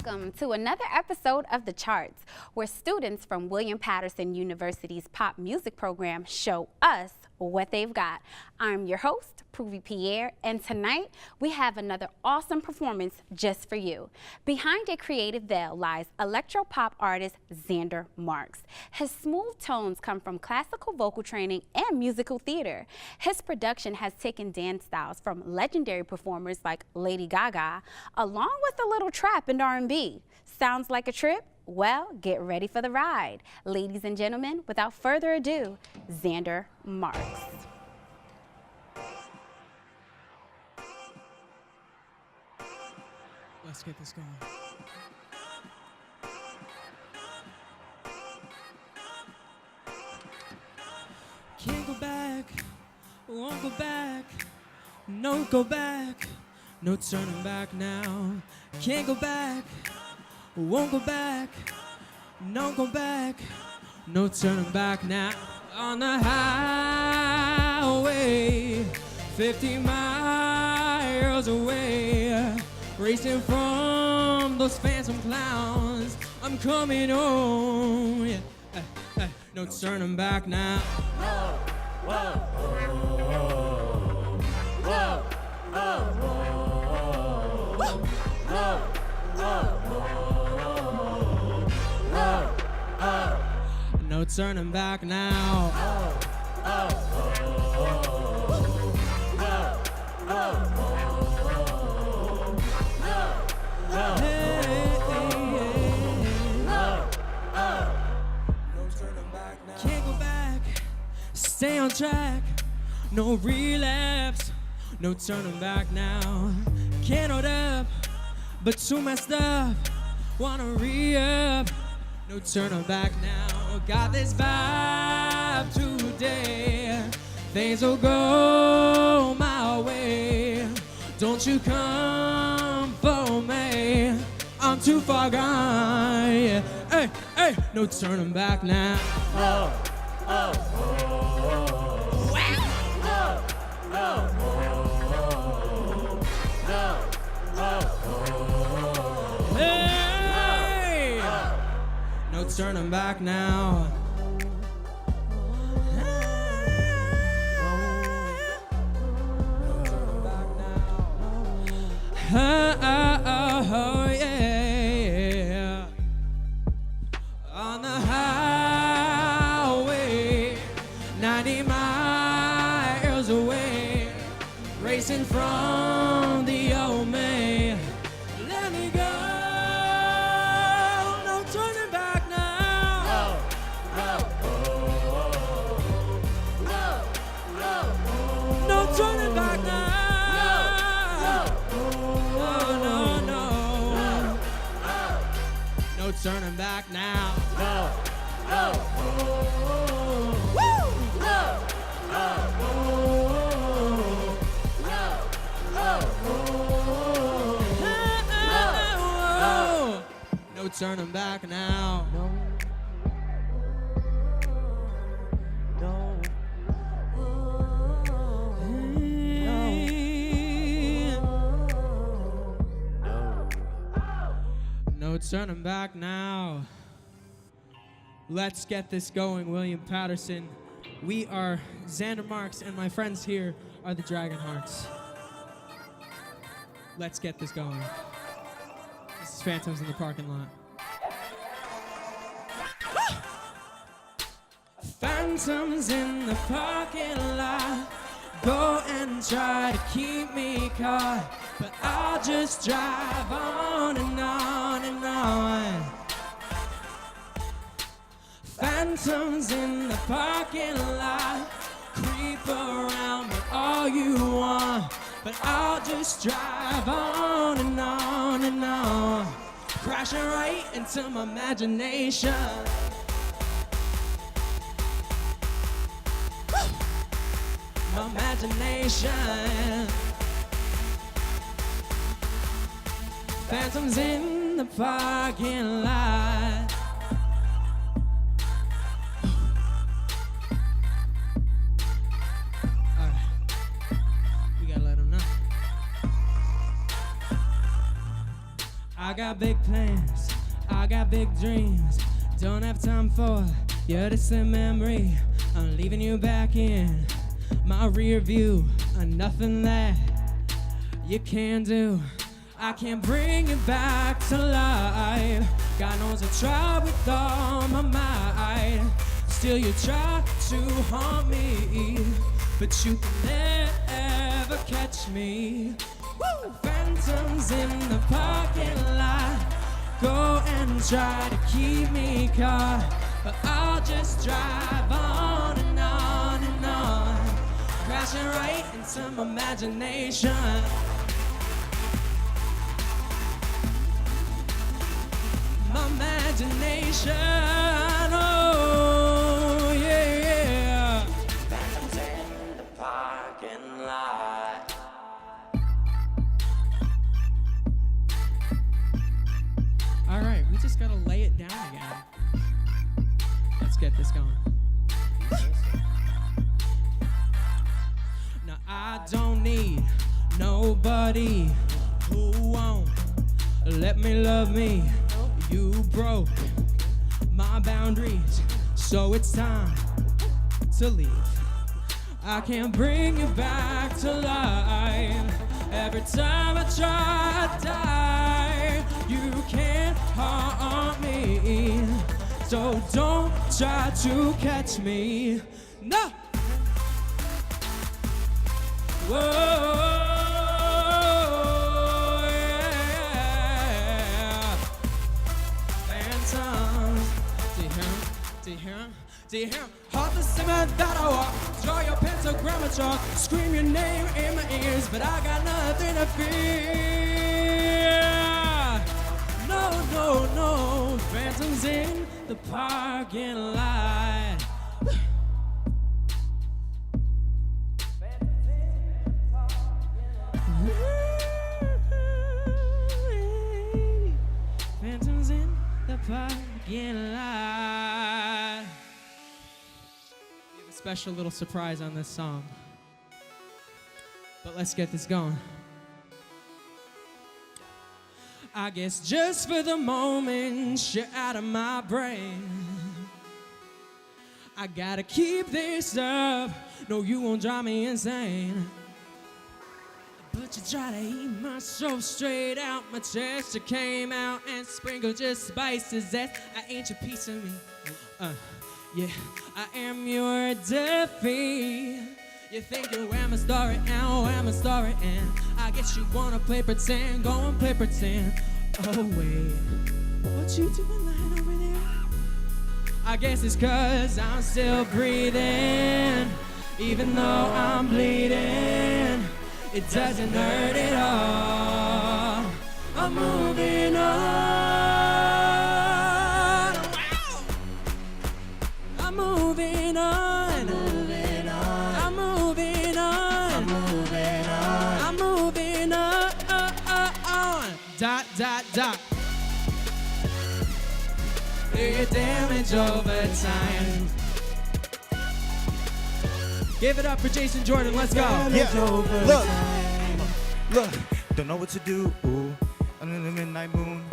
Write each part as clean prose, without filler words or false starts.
Welcome to another episode of The Charts, where students from William Paterson University's pop music program show us what they've got. I'm your host, Pruvi Pierre, and tonight we have another awesome performance just for you. Behind a creative veil lies electro-pop artist Xander Marx. His smooth tones come from classical vocal training and musical theater. His production has taken dance styles from legendary performers like Lady Gaga, along with a little trap and R&B. Sounds like a trip? Well, get ready for the ride. Ladies and gentlemen, without further ado, Xander Marx. Let's get this going. Can't go back, won't go back, no go back, no turning back now. Can't go back, won't go back, no go back, no turning back now. On the highway, 50 miles away, racing from those phantom clowns. I'm coming home, yeah. No turning back now. Whoa, whoa, whoa, whoa, whoa, whoa, whoa, whoa. No turning back now. Can't go back, stay on track, no relapse, no turning back now. Can't hold up, but too messed up, wanna re-up, no turning back now. Got this vibe today, things will go my way. Don't you come for me, I'm too far gone, yeah. Hey, hey, no turning back now. Oh, oh, oh, oh. Wow. Oh, oh, oh, oh. Hey, no turning back now. Oh, yeah. On the highway, 90 miles away, racing from the old man. Let me go, no turning back now. No turning back now. No turning back now. No turning back now. No turning back now. Let's get this going, William Paterson. We are Xander Marx, and my friends here are the Dragonhearts. Let's get this going. This is Phantoms in the parking lot. Phantoms in the parking lot, go and try to keep me caught, but I'll just drive on and on and on. Phantoms in the parking lot, creep around me all you want, but I'll just drive on and on and on, crashing right into my imagination. My imagination. Phantoms in the parking lot. Alright, we gotta let them know. I I got big plans, I got big dreams. Don't have time for your distant memory. I'm leaving you back in my rear view. Nothing that you can do. I can't bring it back to life. God knows I tried with all my might. Still you try to haunt me, but you can never catch me. Woo! Phantoms in the parking lot go and try to keep me caught, but I'll just drive on and on and on, crashing right into my imagination. My imagination, oh yeah. Phantoms in the parking lot. All right, we just gotta lay it down again. Let's get this going. Now I don't need nobody who won't let me love me. You broke my boundaries, so it's time to leave. I can't bring you back to life. Every time I try to die, you can't harm me. So don't try to catch me. No! Whoa! Do you hear? Heart the cement that I walk, draw your pentagram and chalk, scream your name in my ears, but I got nothing to fear. No, no, no, phantoms in the parking lot. Phantoms in the parking lot. Special little surprise on this song, but let's get this going. I guess just for the moment you're out of my brain, I gotta keep this up. No, you won't drive me insane, but you try to eat my soul straight out my chest. You came out and sprinkled just spices that I ain't your piece of me. Yeah, I am your defeat. You think you wear my story and wear my story, and I guess you wanna play pretend, go and play pretend. Oh wait, what you doing lying over there? I guess it's 'cause I'm still breathing, even though I'm bleeding. It doesn't hurt at all. I'm moving on. Moving on, I'm moving on, I'm moving on, I'm moving on, I'm moving on. Dot, dot, dot. Do your damage over time. Give it up for Jason Jordan, let's go. Yeah, look, don't know what to do. Ooh, under the midnight moon,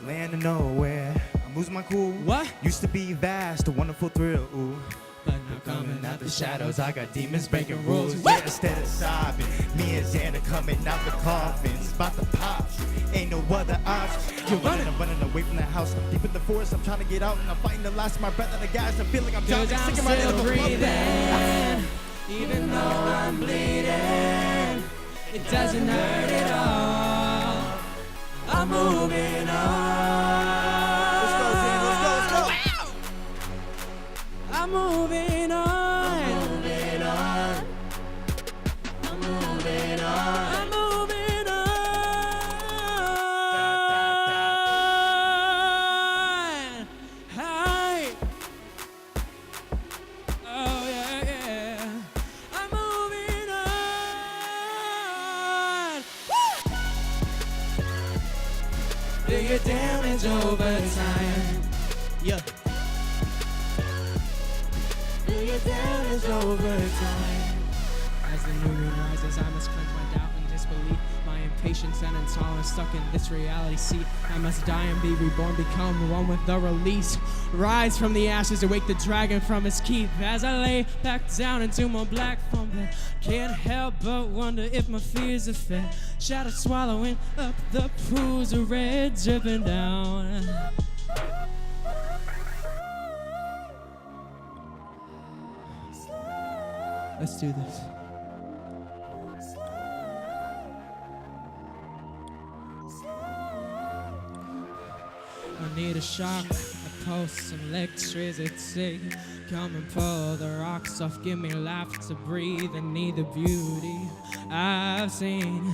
land of nowhere. Losing my cool. What? Used to be vast, a wonderful thrill. Ooh. But now coming out the shadows, I got demons breaking rules. Yeah, instead of sobbing, me and Xander coming out the coffins. About to pop, ain't no other option. You're running, I'm running away from the house. I'm deep in the forest, I'm trying to get out, and I'm fighting the last of my breath on the gas. I feel like I'm drowning, sticking right in the breathing, even though I'm bleeding. It doesn't hurt at all. I'm moving on. I'm moving on. I'm moving on. I'm moving on. I'm moving on. Hi. Oh yeah, yeah. I'm moving on. Woo! Do your damage over time. Yeah. Your damage over time. As the new moon rises, I must cleanse my doubt and disbelief, my patience and intolerance stuck in this reality seat. I must die and be reborn, become one with the release. Rise from the ashes, awake the dragon from his keep. As I lay back down into my black foam bed, can't help but wonder if my fears are fed. Shadows swallowing up the pools of red dripping down. Let's do this. I need a shock, a pulse, some electricity. Come and pull the rocks off, give me life to breathe. I need the beauty I've seen.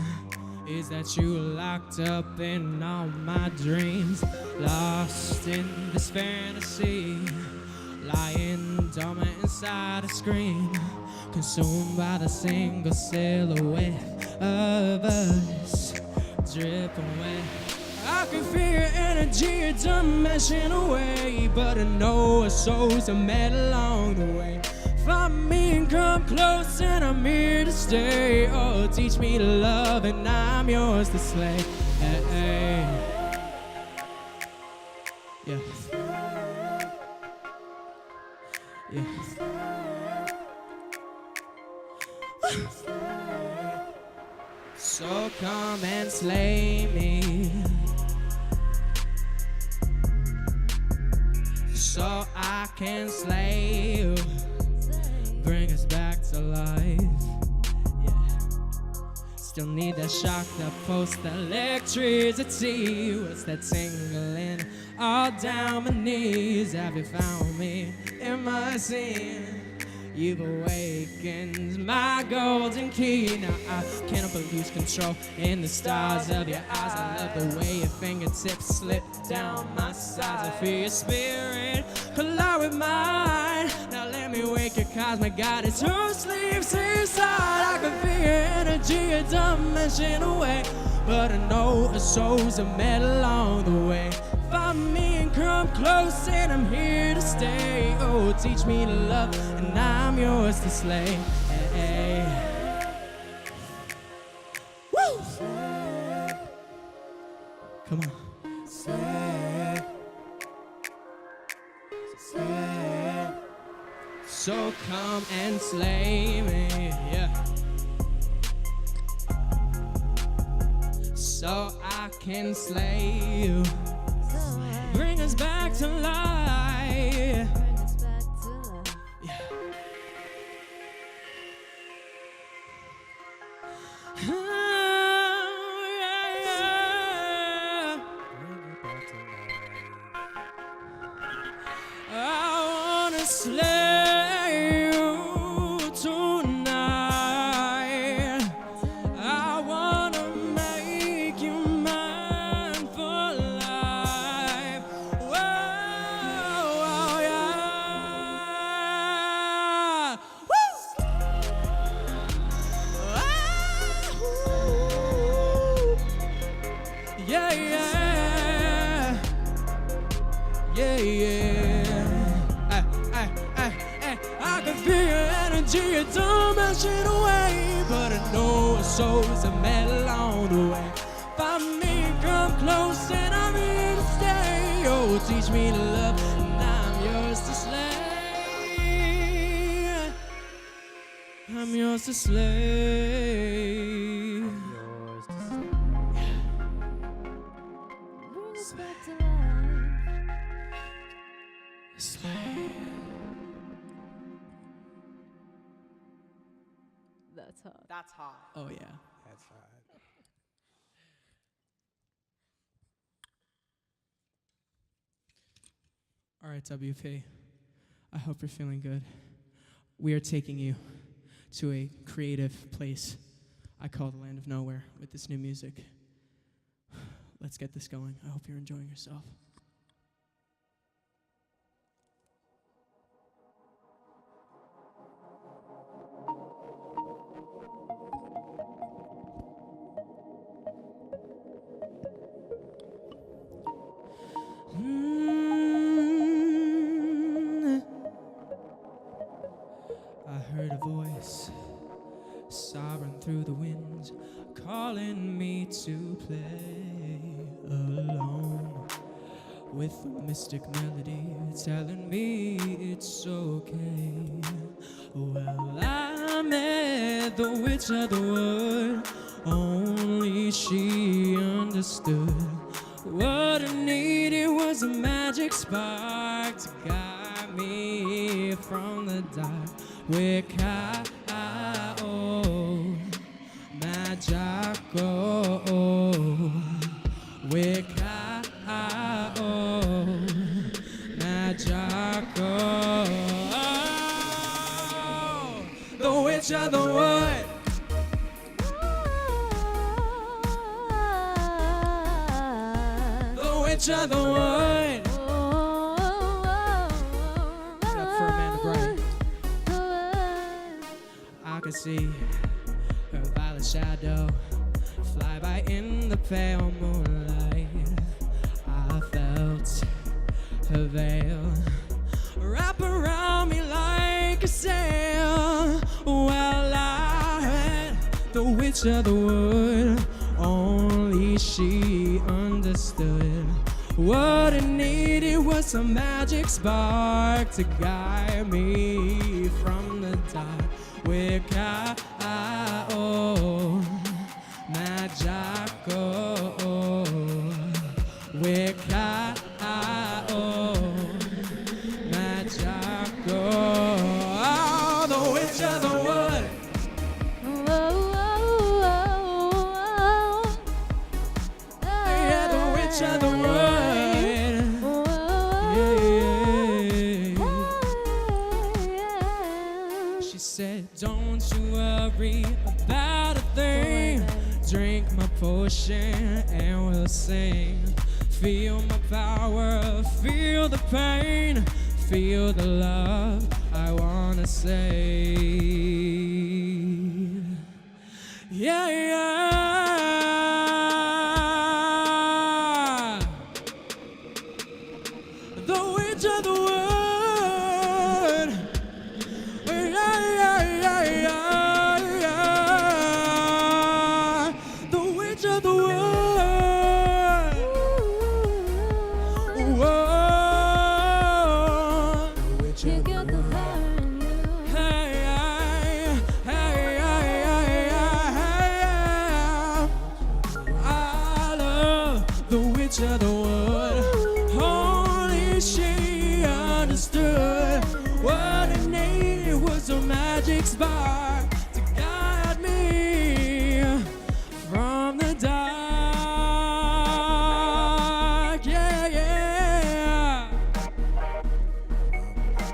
Is that you locked up in all my dreams, lost in this fantasy, lying dormant inside a screen, consumed by the single silhouette of us, dripping wet. I can feel your energy, a dimension away, but I know our souls are met along the way. Find me and come close, and I'm here to stay. Oh, teach me to love, and I'm yours to slay. Hey, hey. Yeah. Yeah. So come and slay me, so I can slay you. Bring us back to life. Yeah. Still need that shock, that pulse, that electricity. What's that tingling all down my knees? Have you found me in my sin? You've awakened my golden key. Now I can't help but lose control in the stars of your eyes. I love the way your fingertips slip down my sides. I feel your spirit collide with mine. Now let me wake your cosmic goddess who sleeps inside. I can feel your energy a dimension away, but I know our souls are met along the way. Find me and come close, and I'm here to stay. Oh, teach me to love, and I'm yours to slay. Hey, hey. Woo! Come on. Slay. Slay. So come and slay me, yeah. So I can slay you. Bring us back to life. Bring us back to life. Yeah. Oh, yeah, yeah. Bring it back to life. I wanna slay you tonight. I wanna make you mine for life. Whoa, yeah. Woo! Yeah, yeah. Yeah, yeah. I can feel your energy, a dimension away, but I know our souls are met along the way. Find me, come close, and I'm here to stay. Oh, teach me to love, and I'm yours to slay. I'm yours to slay. Yours to say. Bring us back to life. Slay. That's hot. That's hot. Oh, yeah. That's hot. All right, WP. I hope you're feeling good. We are taking you to a creative place I call the Land of Nowhere with this new music. Let's get this going. I hope you're enjoying yourself. I heard a voice sobbing through the wind, calling me to play alone with a mystic melody telling me it's okay. Well, I met the witch of the wood, only she understood. What I needed was a magic spark to guide me from the dark. Where Magico, where Magico, the witch of the wood. The witch of the wood. Get up for Amanda Bryant. I could see her violet shadow fly by in the pale moonlight. I felt her veil wrap around me like a sail. Well, I had the witch of the wood, only she understood. What I needed was a magic spark to guide me from the dark. Where Magico, where Magico, oh, the witch of the wood. Yeah, the witch of the wood. She said, don't you worry about a thing. Drink my potion and we'll sing. Feel my power, feel the pain, feel the love I wanna say. Yeah, yeah. The witch of the wood. Yeah, yeah, yeah, yeah. The witch of the wood. Of the wood, only she understood. What I needed was a magic spark to guide me from the dark. Yeah, yeah.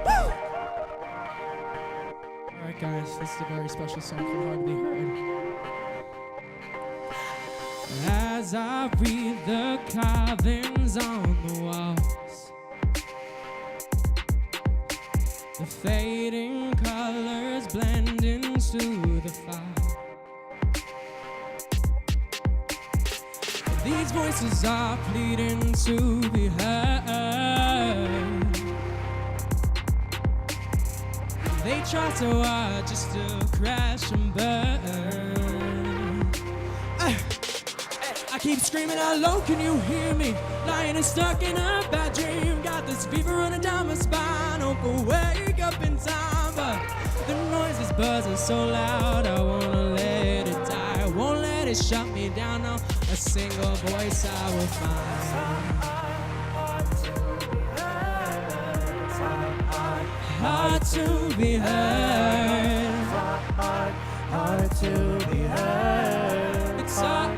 Woo! All right, guys, this is a very special song called Hard to Be Heard. As I read the carvings on the walls, the fading colors blend into the fire. These voices are pleading to be heard. They try so hard just to crash and burn. I keep screaming out low, can you hear me? Lying and stuck in a bad dream. Got this fever running down my spine. Hope I wake up in time, but the noise is buzzing so loud. I wanna let it die. I won't let it shut me down. No, a single voice I will find. Hard to be heard. Hard to be heard. It's hard.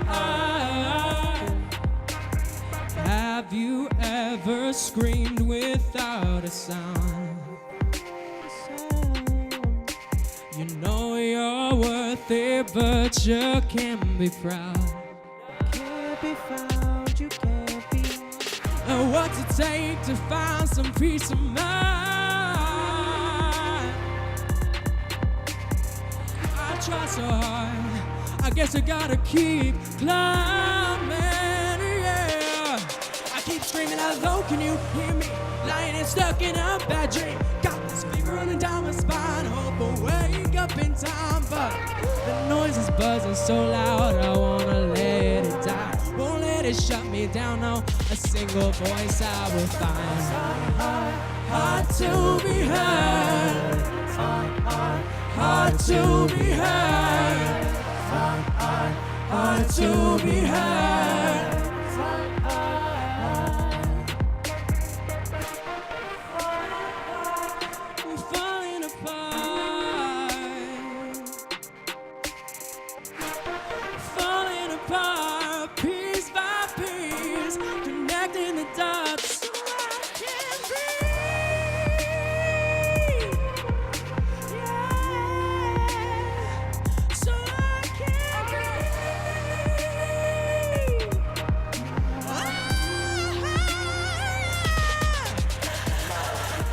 Have you ever screamed without a sound? You know you're worth it, but you can't be proud. Can't be found, you can't be. And what's it take to find some peace of mind? I try so hard, I guess I gotta keep climbing. Keep screaming out low, can you hear me? Lying and stuck in a bad dream. Got this fever running down my spine. Hope I wake up in time, but the noise is buzzing so loud. I wanna let it to shut me down. No, a single voice I will find. Hard to be heard. Hard to be heard. Hard to be heard. We're falling apart. Falling apart, piece by piece, connecting the dots. So I can breathe. Yeah. So I can breathe.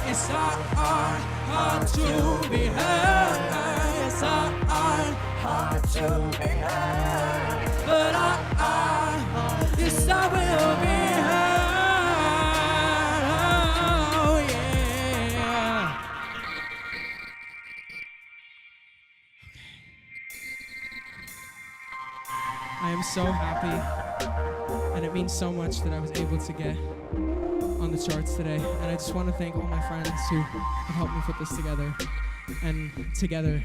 It's hard to be heard. It's hard to be heard. But yes, I will be heard. Oh, yeah. I am so happy, and it means so much that I was able to get on the charts today. And I just want to thank all my friends who have helped me put this together. And together,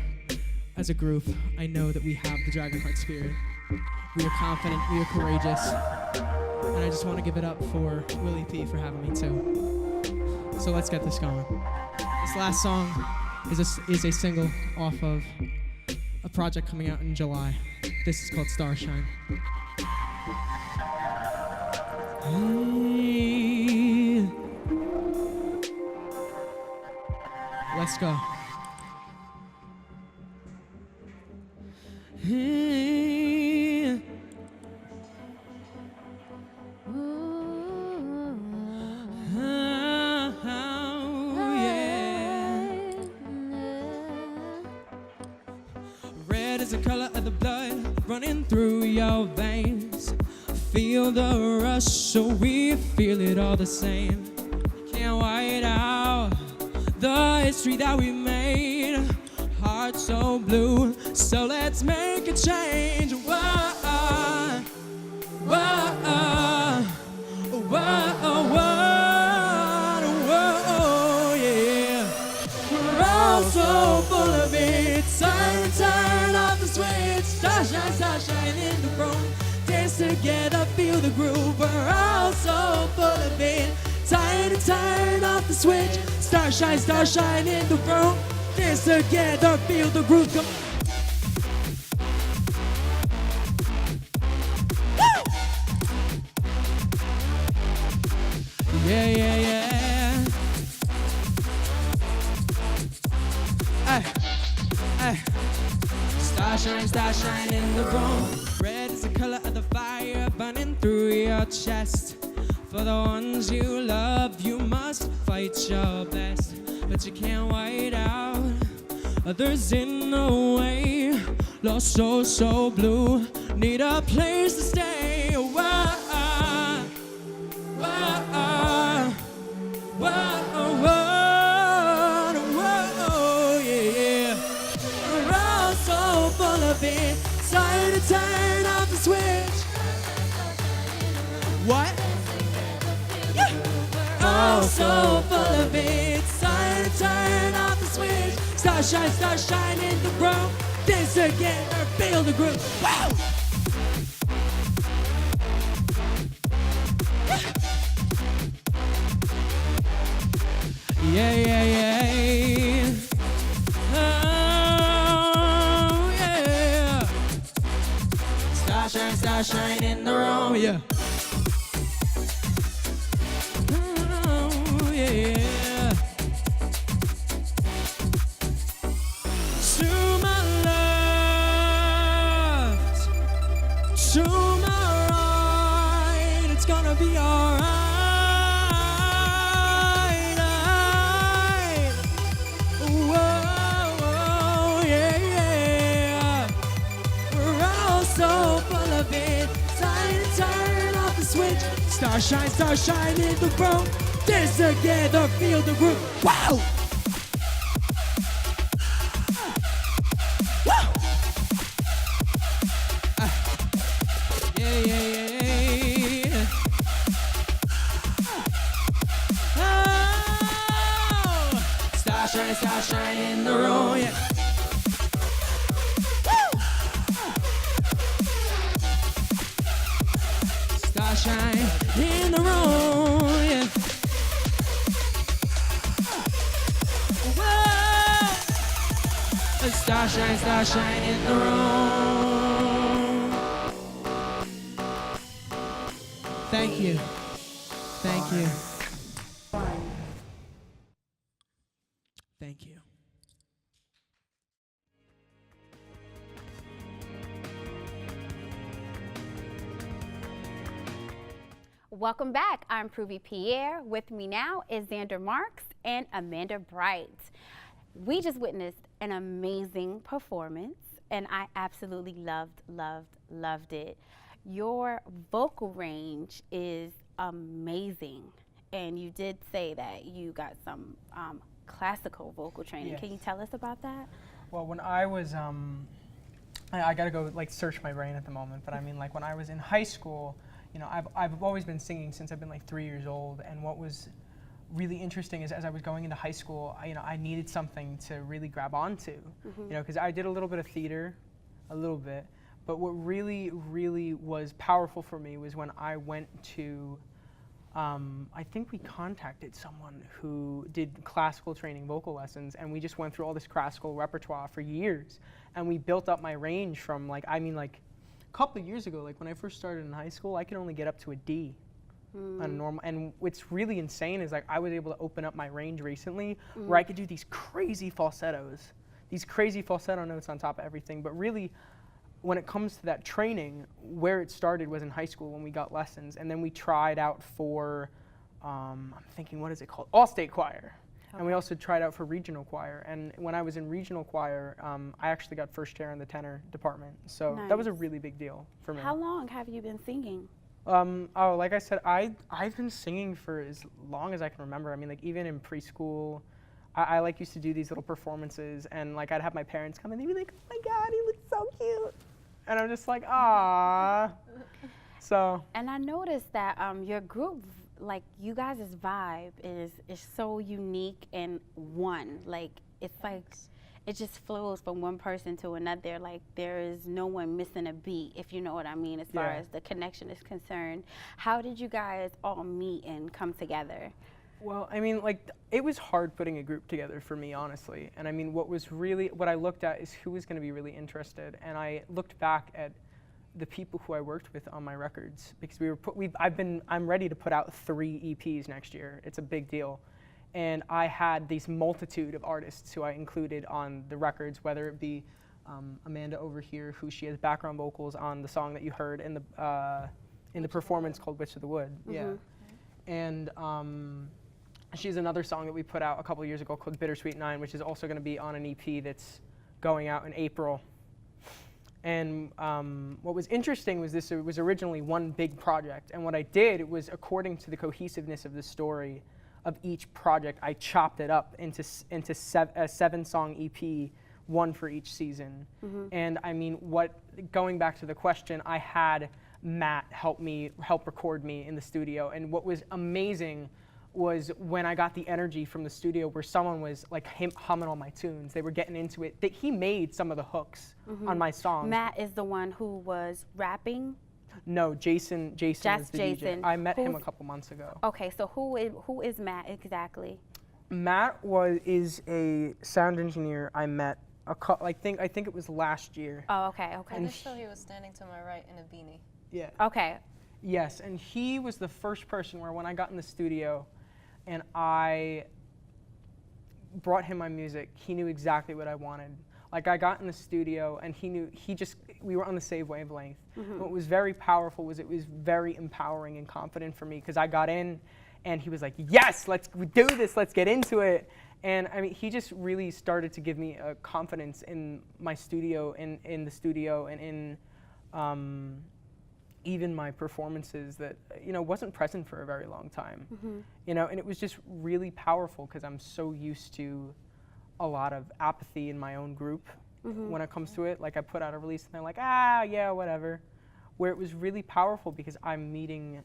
as a group, I know that we have the Dragonheart spirit. We are confident, we are courageous. And I just want to give it up for Willie P for having me too. So let's get this going. This last song is a single off of a project coming out in July. This is called Starshine. Let's go. Red is the color of the blood running through your veins. Feel the rush, so we feel it all the same. Can't white out the history that we made. Heart so blue, so let's make a change. Whoa, whoa, whoa, whoa, yeah. We're all so full of it. Turn off the switch. Starshine in the room. Dance together, feel the groove. We're all so full of it. Time to turn off the switch. Starshine in the room. Dance together, feel the groove. Come on. Woo! Yeah, yeah, yeah. Ay, ay. Starshine in the room. Red is the color of the fire burning through your chest. For the ones you love, you must fight your best. But you can't white out others in the way. Lost so blue, need a place to stay. Whoa, whoa, whoa, whoa, yeah. We're all so full of it. Time to turn off the switch. What? Oh, so full of it. Time to turn off the switch. Starshine in the room. Dance together, feel the groove. Wow! Yeah, yeah, yeah. Oh, yeah. Starshine in the room, yeah. Yeah. To my left, to my right, it's gonna be alright. Whoa, yeah, yeah. We're all so full of it. Time to turn off the switch. Starshine in the room. Dance together, feel the groove. Wow! Yeah, yeah, yeah. starshine in the room. Yeah. Whoa. A starshine in the room. Thank you. Thank you. Thank you. Welcome back. I'm Pruvi Pierre. With me now is Xander Marx and Amanda Bright. We just witnessed an amazing performance, and I absolutely loved it. Your vocal range is amazing, and you did say that you got some classical vocal training. Yes. Can you tell us about that? Well, when I was, I gotta go like search my brain at the moment, but I mean like when I was in high school, you know, I've always been singing since I've been like 3 years old, and what was really interesting is as I was going into high school, I needed something to really grab onto, you know, because I did a little bit of theater, a little bit, but what really was powerful for me was when I went to, I think we contacted someone who did classical training vocal lessons, and we just went through all this classical repertoire for years, and we built up my range from like, I mean like, a couple of years ago, like when I first started in high school, I could only get up to a D on a normal, and what's really insane is like I was able to open up my range recently where I could do these crazy falsettos, these crazy falsetto notes on top of everything, but really when it comes to that training, where it started was in high school when we got lessons, and then we tried out for, I'm thinking, what is it called? All-State Choir. Okay. And we also tried out for regional choir. And when I was in regional choir, I actually got first chair in the tenor department. So Nice. that was a really big deal for me. How long have you been singing? Oh, like I said, I've been singing for as long as I can remember. I mean, like even in preschool, I like used to do these little performances, and like I'd have my parents come and they'd be like, "Oh my God, he looks so cute," and I'm just like, "Ah." So. And I noticed that your group, like you guys' vibe is so unique and one. Like it's like it just flows from one person to another. Like there is no one missing a beat, if you know what I mean, as far as the connection is concerned. How did you guys all meet and come together? Well, I mean, like, it was hard putting a group together for me, honestly. And I mean, what I looked at is who was going to be really interested. And I looked back at the people who I worked with on my records, because I'm ready to put out 3 EPs next year. It's a big deal. And I had these multitude of artists who I included on the records, whether it be Amanda over here, who she has background vocals on the song that you heard in the performance called Witch of the Wood. Yeah. And she's another song that we put out a couple years ago called Bittersweet 9, which is also going to be on an EP that's going out in April. And what was interesting was it was originally one big project, and what I did, it was according to the cohesiveness of the story of each project, I chopped it up into a 7-song EP, one for each season. And I mean, going back to the question, I had Matt help record me in the studio, and what was amazing was when I got the energy from the studio where someone was like humming all my tunes, they were getting into it, that he made some of the hooks on my songs. Matt is the one who was rapping? No, Jason is the Jason. DJ. I met him a couple months ago. Okay, so who is Matt exactly? Matt is a sound engineer I met I think it was last year. Oh, okay. Initially, he was standing to my right in a beanie. Yeah. Okay. Yes, and he was the first person where when I got in the studio and I brought him my music, he knew exactly what I wanted. Like I got in the studio and we were on the same wavelength. What was very powerful was it was very empowering and confident for me, because I got in and he was like, "Yes, let's do this, let's get into it." And I mean, he just really started to give me a confidence in my studio, in the studio, and in even my performances that, you know, wasn't present for a very long time. You know, and it was just really powerful because I'm so used to a lot of apathy in my own group when it comes to it. Like I put out a release and they're like, yeah, whatever. Where it was really powerful because I'm meeting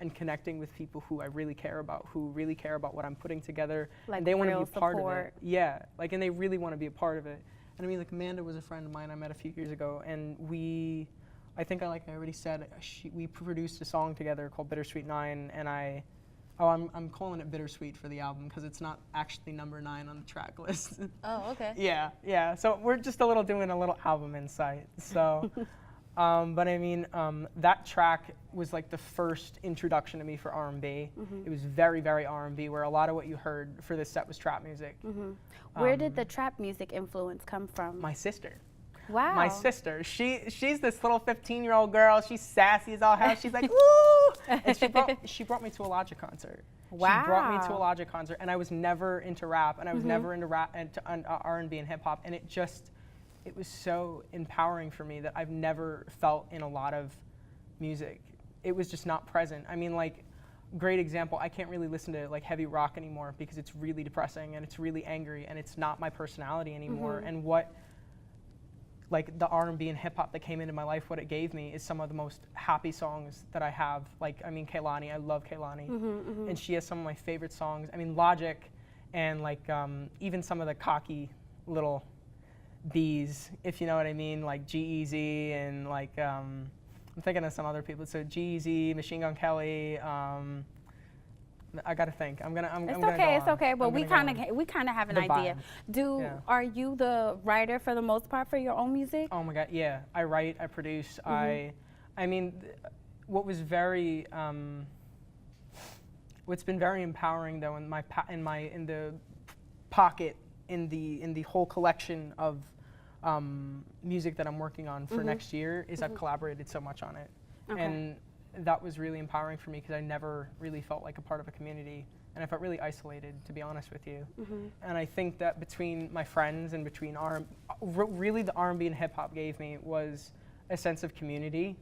and connecting with people who I really care about, who really care about what I'm putting together. Like and they want to be a part support. of it. Yeah, like, and they really want to be a part of it. And I mean, like Amanda was a friend of mine I met a few years ago, and we I think I already said, we produced a song together called Bittersweet 9, and I'm calling it Bittersweet for the album because it's not actually number 9 on the track list. Oh, okay. Yeah. So we're just doing a little album insight. So, but I mean, that track was like the first introduction to me for R&B. It was very, very R&B, where a lot of what you heard for this set was trap music. Where did the trap music influence come from? My sister. Wow. My sister, she's this little 15-year-old girl. She's sassy as all hell. She's like, ooh! And she brought me to a Logic concert. Wow. She brought me to a Logic concert, and I was never into rap, and I was never into rap and R&B and hip hop, and it was so empowering for me that I've never felt in a lot of music. It was just not present. I mean, like, great example, I can't really listen to like heavy rock anymore because it's really depressing and it's really angry and it's not my personality anymore. And what like the R&B and hip hop that came into my life, what it gave me is some of the most happy songs that I have. Like, I mean, Kaitlyn, I love Kaitlyn, and she has some of my favorite songs. I mean, Logic, and like even some of the cocky little B's, if you know what I mean, like G-Eazy and like I'm thinking of some other people. So G-Eazy, Machine Gun Kelly. I gotta think. It's okay. But we kind of have an idea. Are you the writer for the most part for your own music? Oh my God, yeah. I write, I produce. I mean, what was very, what's been very empowering though in the pocket in the whole collection of music that I'm working on for next year is I've collaborated so much on it, and that was really empowering for me because I never really felt like a part of a community, and I felt really isolated, to be honest with you. And I think that between my friends and between really the R&B and hip hop gave me was a sense of community,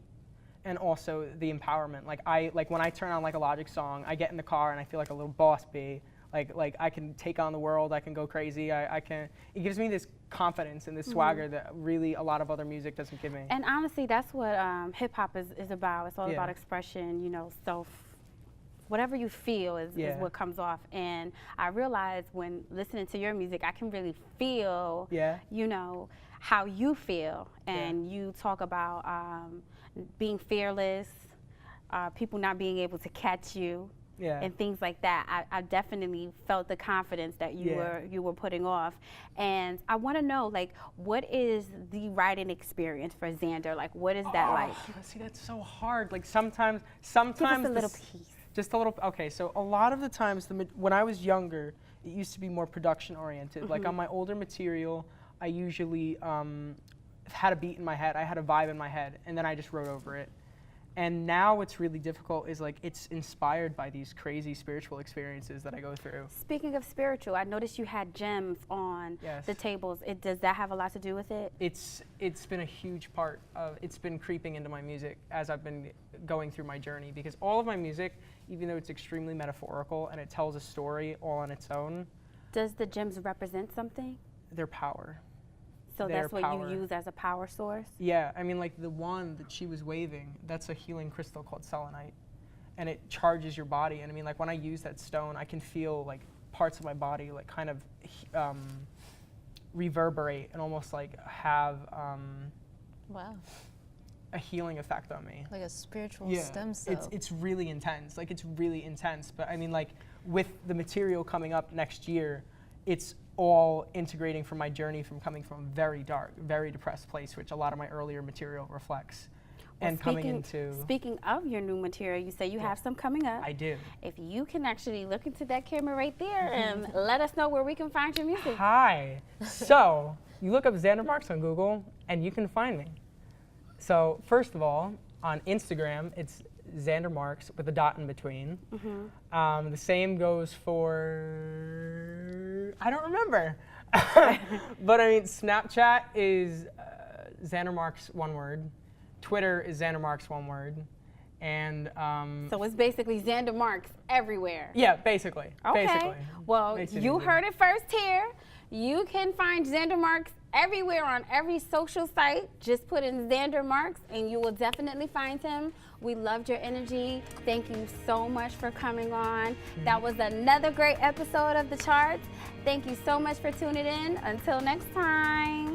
and also the empowerment. Like when I turn on like a Logic song, I get in the car and I feel like a little boss bee. Like I can take on the world, I can go crazy, it gives me this confidence and this swagger that really a lot of other music doesn't give me. And honestly, that's what hip hop is about. It's all about expression, you know, whatever you feel is what comes off. And I realized when listening to your music, I can really feel, you know, how you feel. And you talk about being fearless, people not being able to catch you. And things like that. I definitely felt the confidence that you were putting off. And I want to know, like, what is the writing experience for Xander? Like, what is that like? See, that's so hard. Like sometimes give us a little piece. Just a little. Okay, so a lot of the times, when I was younger, it used to be more production oriented. Like on my older material, I usually had a beat in my head, I had a vibe in my head, and then I just wrote over it. And now what's really difficult is like it's inspired by these crazy spiritual experiences that I go through. Speaking of spiritual, I noticed you had gems on the tables. Does that have a lot to do with it? It's been a huge part of, it's been creeping into my music as I've been going through my journey, because all of my music, even though it's extremely metaphorical and it tells a story all on its own. Does the gems represent something? Their power. So that's what you use as a power source? Yeah, I mean, like the one that she was waving, that's a healing crystal called selenite, and it charges your body. And I mean, like when I use that stone, I can feel like parts of my body like kind of reverberate and almost like have a healing effect on me. Like a spiritual stem cell. It's really intense. Like it's really intense. But I mean, like with the material coming up next year, it's all integrating from my journey from coming from a very dark, very depressed place, which a lot of my earlier material reflects. Well, and coming into... Speaking of your new material, you say you have some coming up. I do. If you can actually look into that camera right there and let us know where we can find your music. Hi. So, you look up Xander Marx on Google and you can find me. So, first of all, on Instagram, it's Xander Marx with a dot in between. The same goes for... I don't remember. But I mean, Snapchat is Xander Marx, one word. Twitter is Xander Marx, one word. And so it's basically Xander Marx everywhere. Yeah, basically. Okay. Basically. Well, you heard it first here. You can find Xander Marx everywhere on every social site. Just put in Xander Marx and you will definitely find him. We loved your energy. Thank you so much for coming on. That was another great episode of The Charts. Thank you so much for tuning in. Until next time.